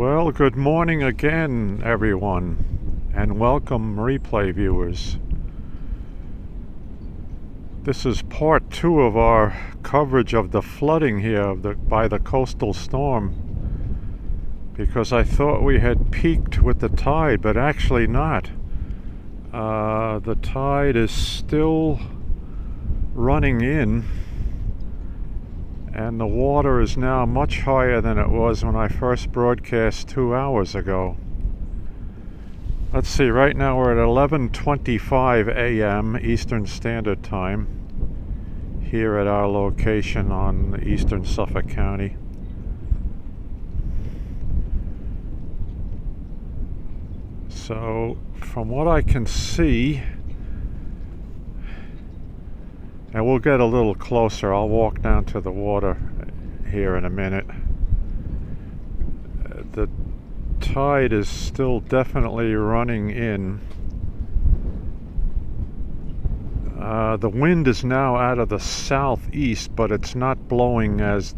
Well, good morning again, everyone, and welcome, replay viewers. This is part 2 of our coverage of the flooding here by the coastal storm, because I thought we had peaked with the tide, but actually not. The tide is still running in, and the water is now much higher than it was when I first broadcast 2 hours ago. Let's see, right now we're at 11:25 a.m. Eastern Standard Time here at our location on eastern Suffolk County. So from what I can see, and we'll get a little closer, I'll walk down to the water here in a minute. The tide is still definitely running in. The wind is now out of the southeast, but it's not blowing as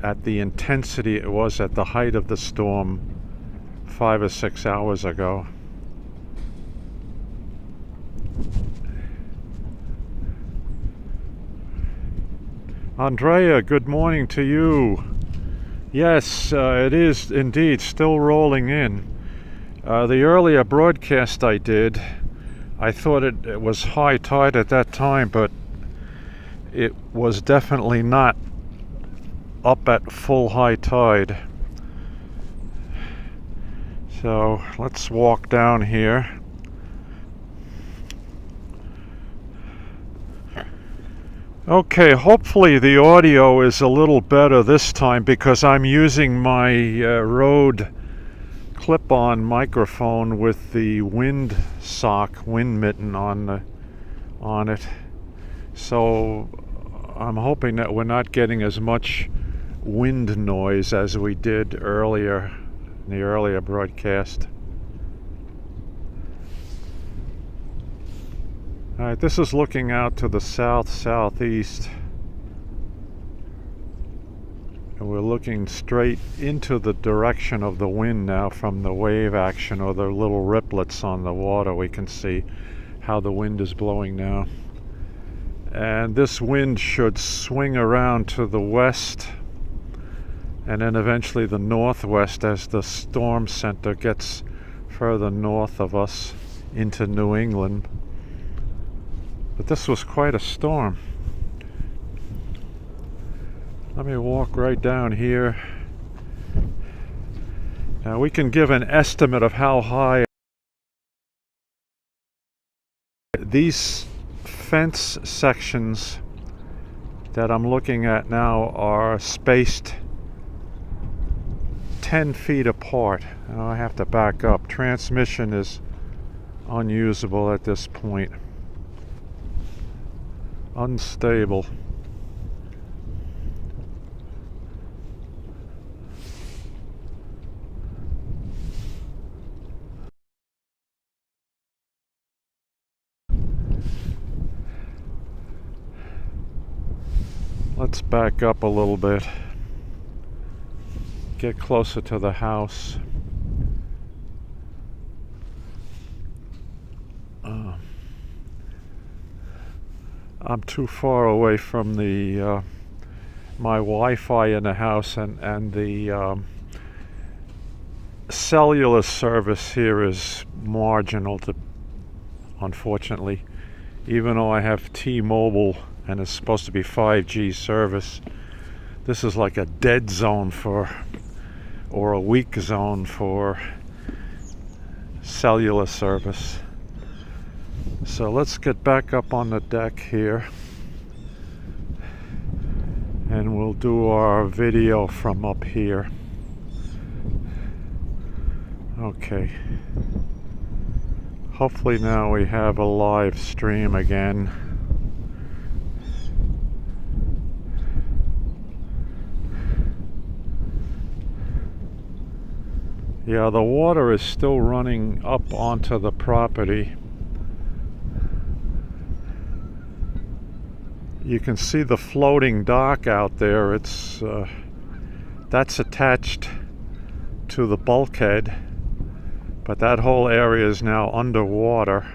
at the intensity it was at the height of the storm 5 or 6 hours ago. Andrea, good morning to you. Yes, it is indeed still rolling in. The earlier broadcast I did, I thought it was high tide at that time, but it was definitely not up at full high tide. So let's walk down here. Okay, hopefully the audio is a little better this time because I'm using my Rode clip-on microphone with the wind mitten on it. So I'm hoping that we're not getting as much wind noise as we did earlier in the earlier broadcast. Alright, this is looking out to the south-southeast, and we're looking straight into the direction of the wind now from the wave action or the little riplets on the water. We can see how the wind is blowing now. And this wind should swing around to the west and then eventually the northwest as the storm center gets further north of us into New England. But this was quite a storm. Let me walk right down here. Now we can give an estimate of how high. These fence sections that I'm looking at now are spaced 10 feet apart. Now I have to back up. Transmission is unusable at this point. Unstable. Let's back up a little bit. Get closer to the house. I'm too far away from the my Wi-Fi in the house, and the cellular service here is marginal, unfortunately. Even though I have T-Mobile and it's supposed to be 5G service, this is like a dead zone or a weak zone for cellular service. So let's get back up on the deck here and we'll do our video from up here. Okay. Hopefully now we have a live stream again. Yeah, the water is still running up onto the property. You can see the floating dock out there. It's that's attached to the bulkhead, but that whole area is now underwater.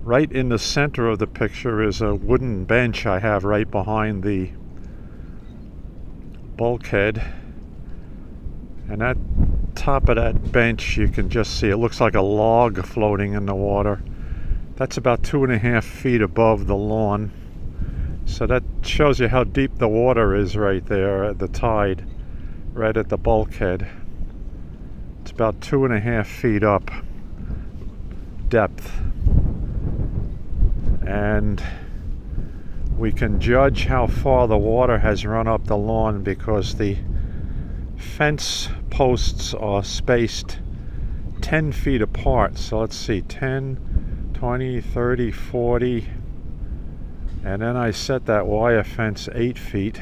Right in the center of the picture is a wooden bench I have right behind the bulkhead, and at top of that bench you can just see it looks like a log floating in the water. That's about 2.5 feet above the lawn, so that shows you how deep the water is right there at the tide, right at the bulkhead. It's about 2.5 feet up depth, and we can judge how far the water has run up the lawn because the fence posts are spaced 10 feet apart. So let's see, 10, 20, 30, 40, and then I set that wire fence 8 feet.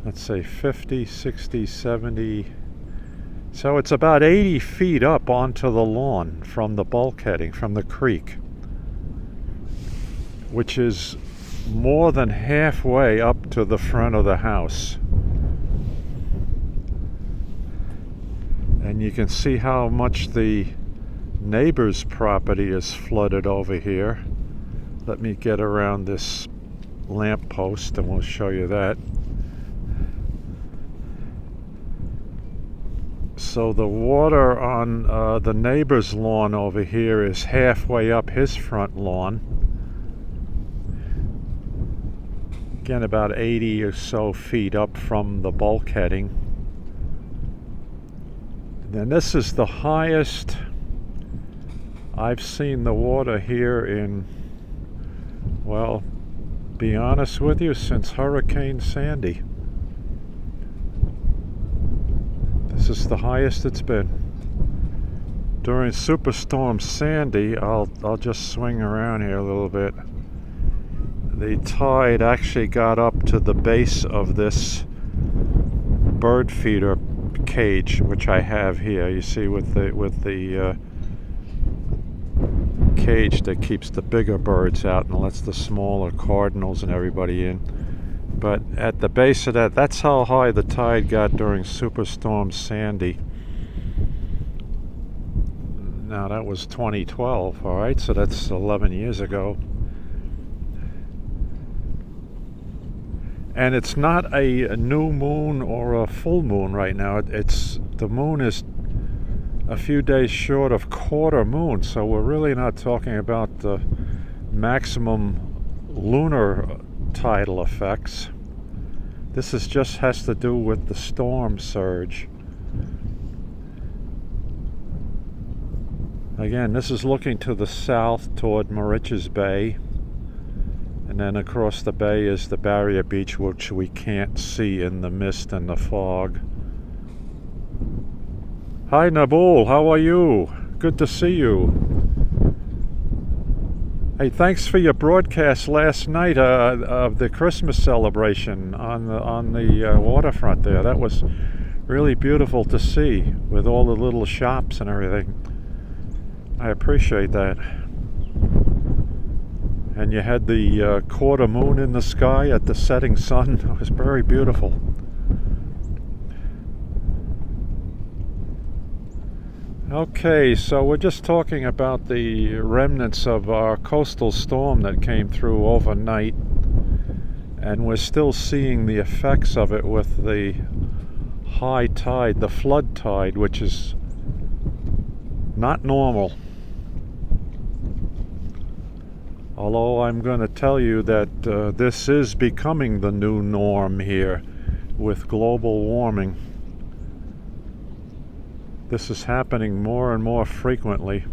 Let's say 50, 60, 70. So it's about 80 feet up onto the lawn from the bulkheading, from the creek, which is more than halfway up to the front of the house. And you can see how much the neighbor's property is flooded over here. Let me get around this lamp post and we'll show you that. So the water on the neighbor's lawn over here is halfway up his front lawn. Again, about 80 or so feet up from the bulkheading. And this is the highest I've seen the water here in, well, be honest with you, since Hurricane Sandy. This is the highest it's been. During Superstorm Sandy, I'll just swing around here a little bit. The tide actually got up to the base of this bird feeder cage, which I have here. You see, with the cage that keeps the bigger birds out and lets the smaller cardinals and everybody in. But at the base of that, that's how high the tide got during Superstorm Sandy. Now that was 2012, all right, so that's 11 years ago. And it's not a new moon or a full moon right now. The moon is a few days short of quarter moon, so we're really not talking about the maximum lunar tidal effects. This just has to do with the storm surge. Again, this is looking to the south toward Moriches Bay. And then across the bay is the Barrier Beach, which we can't see in the mist and the fog. Hi Nabul, how are you? Good to see you. Hey, thanks for your broadcast last night of the Christmas celebration on the waterfront there. That was really beautiful to see with all the little shops and everything. I appreciate that. And you had the quarter moon in the sky at the setting sun. It was very beautiful. Okay, so we're just talking about the remnants of our coastal storm that came through overnight, and we're still seeing the effects of it with the high tide, the flood tide, which is not normal. Although I'm going to tell you that this is becoming the new norm here with global warming. This is happening more and more frequently.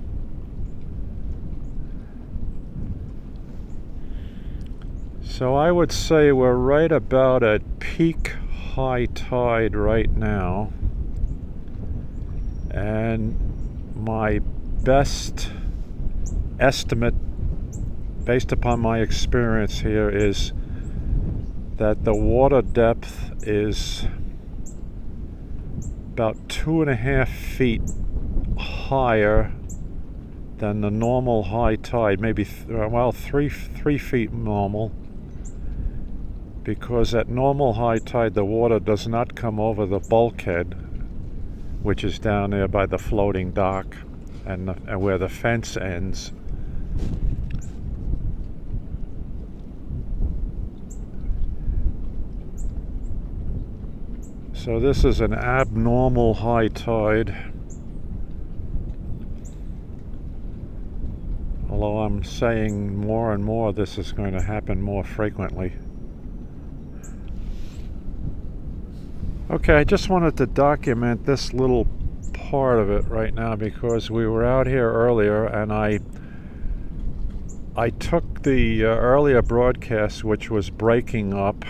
So I would say we're right about at peak high tide right now. And my best estimate, based upon my experience here, is that the water depth is about 2.5 feet higher than the normal high tide, maybe 3 feet normal, because at normal high tide the water does not come over the bulkhead, which is down there by the floating dock and where the fence ends. So this is an abnormal high tide, although I'm saying more and more this is going to happen more frequently. Okay, I just wanted to document this little part of it right now because we were out here earlier and I took the earlier broadcast, which was breaking up,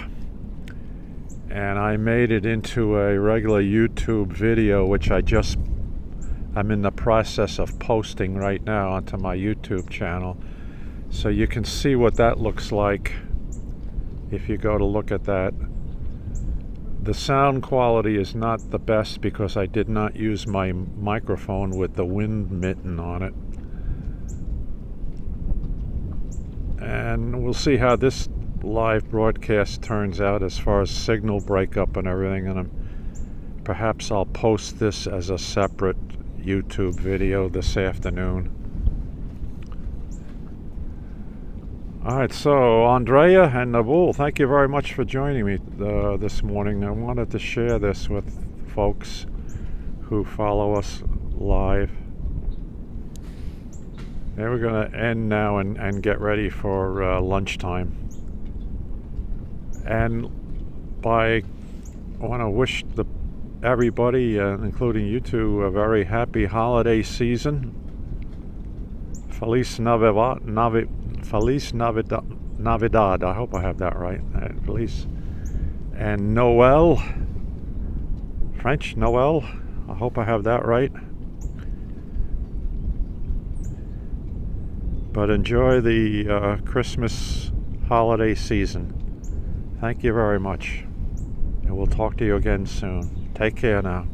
and I made it into a regular YouTube video, which I'm in the process of posting right now onto my YouTube channel. So you can see what that looks like if you go to look at that. The sound quality is not the best because I did not use my microphone with the wind mitten on it. And we'll see how this live broadcast turns out as far as signal breakup and everything, and perhaps I'll post this as a separate YouTube video this afternoon. Alright, so Andrea and Nabul, thank you very much for joining me this morning. I wanted to share this with folks who follow us live. And we're going to end now and get ready for lunchtime. And I want to wish everybody, including you two, a very happy holiday season. Feliz Navidad. I hope I have that right. Feliz. And Noel. French, Noel. I hope I have that right. But enjoy the Christmas holiday season. Thank you very much. And we'll talk to you again soon. Take care now.